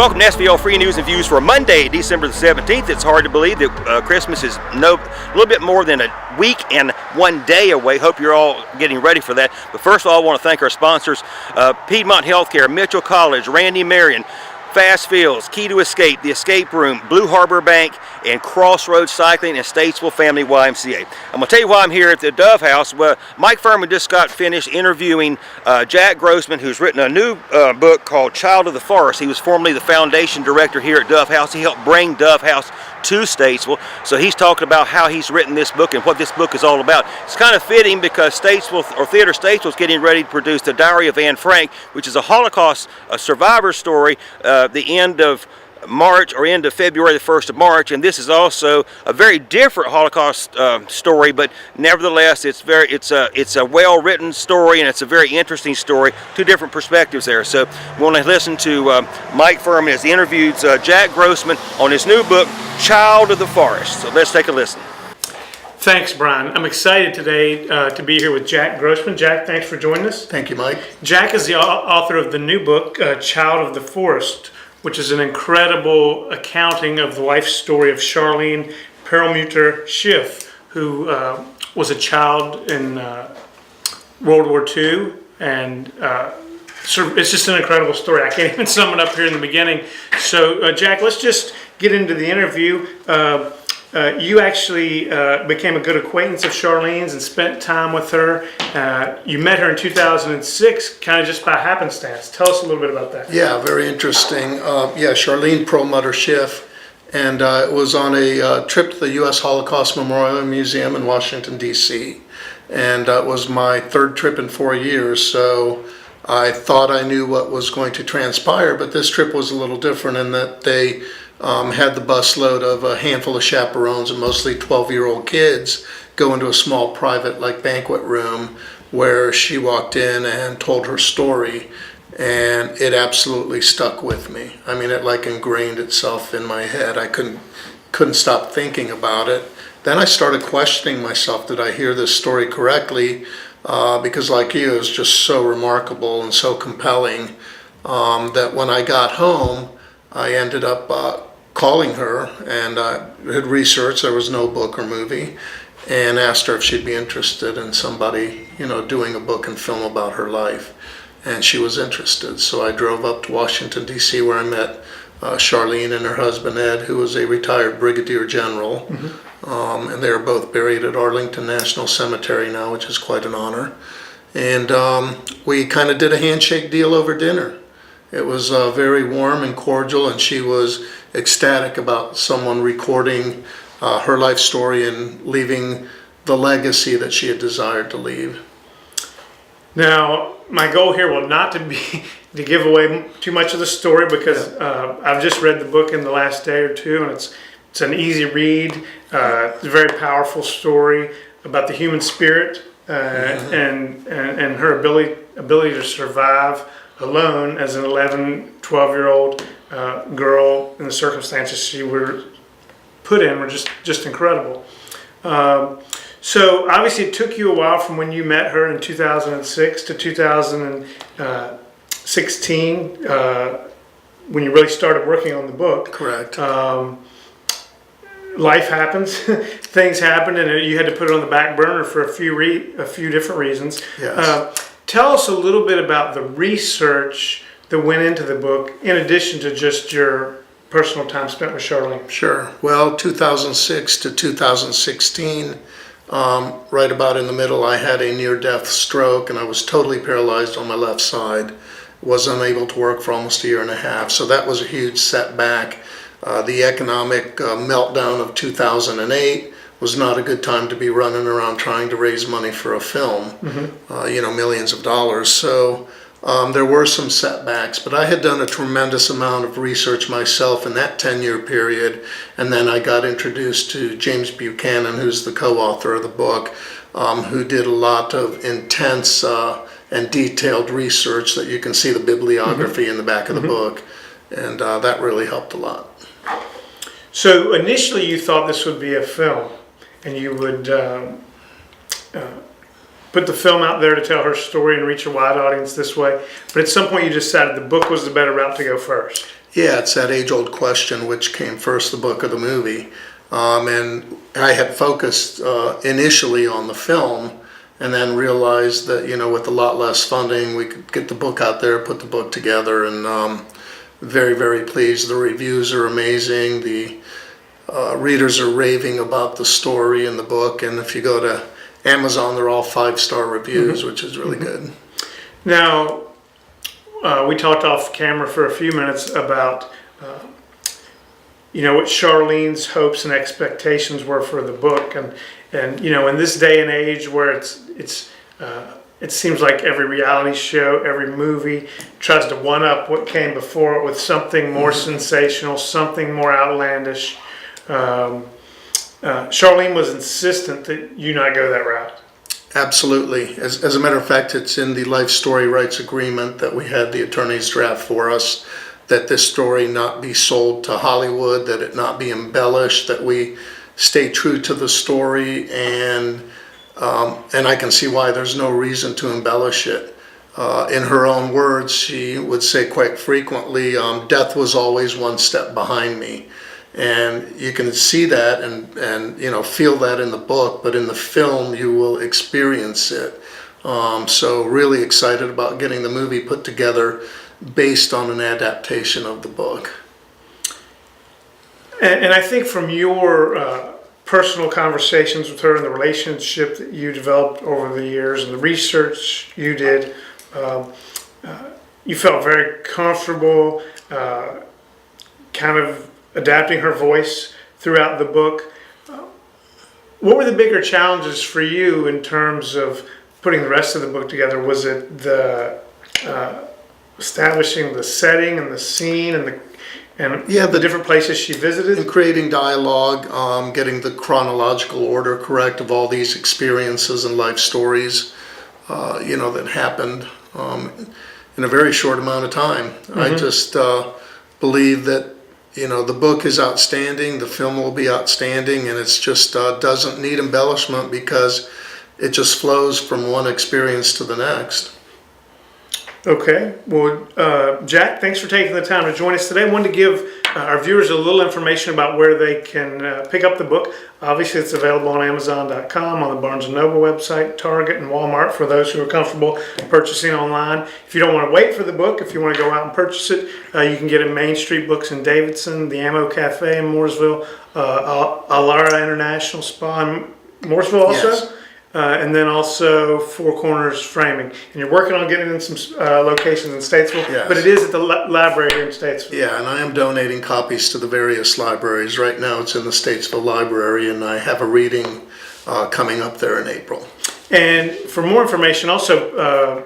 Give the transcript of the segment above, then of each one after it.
Welcome to SVL Free News and Views for Monday, December the 17th. It's hard to believe that Christmas is a little bit more than a week and 1 day away. Hope you're all getting ready for that. But first of all, I want to thank our sponsors, Piedmont Healthcare, Mitchell College, Randy Marion, Fast Fields, Key to Escape, The Escape Room, Blue Harbor Bank, and Crossroads Cycling and Statesville Family YMCA. I'm going to tell you why I'm here at the Dove House. Well, Mike Fuhrman just got finished interviewing Jack Grossman, who's written a new book called Child of the Forest. He was formerly the foundation director here at Dove House. He helped bring Dove House to Statesville. So he's talking about how he's written this book and what this book is all about. It's kind of fitting because Statesville, or Theater Statesville, is getting ready to produce The Diary of Anne Frank, which is a Holocaust survivor story, the end of March or end of February, the 1st of March, and this is also a very different Holocaust story, but nevertheless it's a well-written story and it's a very interesting story. Two different perspectives there. So we want to listen to Mike Fuhrman as he interviews Jack Grossman on his new book, Child of the Forest. So let's take a listen. Thanks, Brian. I'm excited today to be here with Jack Grossman. Jack, thanks for joining us. Thank you, Mike. Jack is the author of the new book, Child of the Forest, which is an incredible accounting of the life story of Charlene Perlmutter Schiff, who was a child in World War II. And it's just an incredible story. I can't even sum it up here in the beginning. So, Jack, let's just get into the interview. You actually became a good acquaintance of Charlene's and spent time with her. You met her in 2006, kind of just by happenstance. Tell us a little bit about that. Yeah, very interesting. Charlene Perlmutter Schiff, and it was on a trip to the U.S. Holocaust Memorial Museum in Washington, D.C., and it was my third trip in 4 years, so I thought I knew what was going to transpire, but this trip was a little different in that they had the busload of a handful of chaperones and mostly 12-year-old kids go into a small private banquet room where she walked in and told her story, and it absolutely stuck with me. I mean, it ingrained itself in my head. I couldn't stop thinking about it. Then I started questioning myself, did I hear this story correctly? Because like you, it was just so remarkable and so compelling that when I got home, I ended up calling her, and I had researched, there was no book or movie, and asked her if she'd be interested in somebody, doing a book and film about her life. And she was interested. So I drove up to Washington, D.C., where I met Charlene and her husband, Ed, who was a retired brigadier general. Mm-hmm. And they are both buried at Arlington National Cemetery now, which is quite an honor. And we kind of did a handshake deal over dinner. It was very warm and cordial, and she was ecstatic about someone recording her life story and leaving the legacy that she had desired to leave. Now, my goal here will not to be to give away too much of the story, because I've just read the book in the last day or two, and it's an easy read. It's a very powerful story about the human spirit and her ability to survive alone as an 12-year-old girl, in the circumstances she were put in were just incredible. So obviously it took you a while from when you met her in 2006 to 2016 when you really started working on the book. Correct. Life happens, things happen, and you had to put it on the back burner for a few different reasons. Yes. Tell us a little bit about the research that went into the book, in addition to just your personal time spent with Charlene. Sure. Well, 2006 to 2016, right about in the middle, I had a near-death stroke, and I was totally paralyzed on my left side. Was unable to work for almost a year and a half, so that was a huge setback. The economic meltdown of 2008 was not a good time to be running around trying to raise money for a film, mm-hmm. Millions of dollars. So there were some setbacks, but I had done a tremendous amount of research myself in that 10-year period, and then I got introduced to James Buchanan, who's the co-author of the book, who did a lot of intense and detailed research that you can see the bibliography mm-hmm. in the back of the mm-hmm. book, and that really helped a lot. So initially you thought this would be a film, and you would put the film out there to tell her story and reach a wide audience this way. But at some point you decided the book was the better route to go first. Yeah, it's that age-old question, which came first, the book or the movie? And I had focused initially on the film, and then realized that, with a lot less funding, we could get the book out there, put the book together, and very, very pleased. The reviews are amazing. The readers are raving about the story in the book, and if you go to Amazon, they're all 5-star reviews, which is really good. Now, we talked off camera for a few minutes about what Charlene's hopes and expectations were for the book, and in this day and age where it seems like every reality show, every movie tries to one up what came before it with something more sensational, something more outlandish. Charlene was insistent that you not go that route. Absolutely. As a matter of fact, it's in the life story rights agreement that we had the attorneys draft for us, that this story not be sold to Hollywood, that it not be embellished, that we stay true to the story, and I can see why there's no reason to embellish it. In her own words, she would say quite frequently, death was always one step behind me. And you can see that and feel that in the book, but in the film you will experience it. So really excited about getting the movie put together based on an adaptation of the book. And I think from your personal conversations with her and the relationship that you developed over the years and the research you did, you felt very comfortable kind of adapting her voice throughout the book. What were the bigger challenges for you in terms of putting the rest of the book together? Was it the establishing the setting and the scene and the different places she visited? And creating dialogue, getting the chronological order correct of all these experiences and life stories, that happened in a very short amount of time. I just believe that the book is outstanding, the film will be outstanding, and it's just doesn't need embellishment because it just flows from one experience to the next. Okay. Well, Jack, thanks for taking the time to join us today. I wanted to give our viewers a little information about where they can pick up the book. Obviously, it's available on Amazon.com, on the Barnes & Noble website, Target, and Walmart for those who are comfortable purchasing online. If you don't want to wait for the book, if you want to go out and purchase it, you can get it at Main Street Books in Davidson, the Ammo Cafe in Mooresville, Alara International Spa in Mooresville also. Yes. And then also Four Corners Framing. And you're working on getting in some locations in Statesville, yes. But it is at the library here in Statesville. Yeah, and I am donating copies to the various libraries. Right now it's in the Statesville Library, and I have a reading coming up there in April. And for more information, also,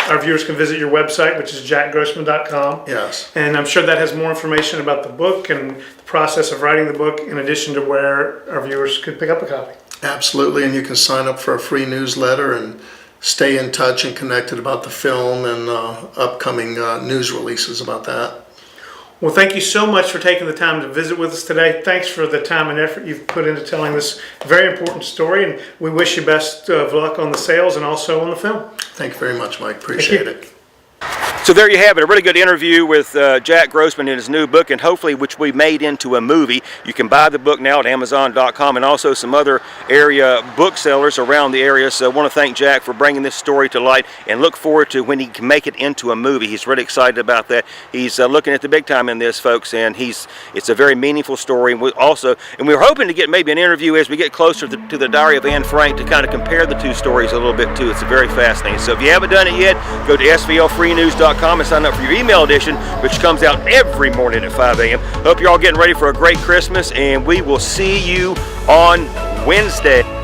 our viewers can visit your website, which is jackgrossman.com. Yes. And I'm sure that has more information about the book and the process of writing the book, in addition to where our viewers could pick up a copy. Absolutely, and you can sign up for a free newsletter and stay in touch and connected about the film and upcoming news releases about that. Well, thank you so much for taking the time to visit with us today. Thanks for the time and effort you've put into telling this very important story, and we wish you best of luck on the sales and also on the film. Thank you very much, Mike. Appreciate it. So there you have it, a really good interview with Jack Grossman in his new book, and hopefully which we made into a movie. You can buy the book now at Amazon.com and also some other area booksellers around the area. So I want to thank Jack for bringing this story to light and look forward to when he can make it into a movie. He's really excited about that. He's looking at the big time in this, folks, and it's a very meaningful story. And we're hoping to get maybe an interview as we get closer to the Diary of Anne Frank to kind of compare the two stories a little bit too. It's very fascinating. So if you haven't done it yet, go to SVLFreeNews.com and sign up for your email edition, which comes out every morning at 5 a.m. Hope you're all getting ready for a great Christmas, and we will see you on Wednesday.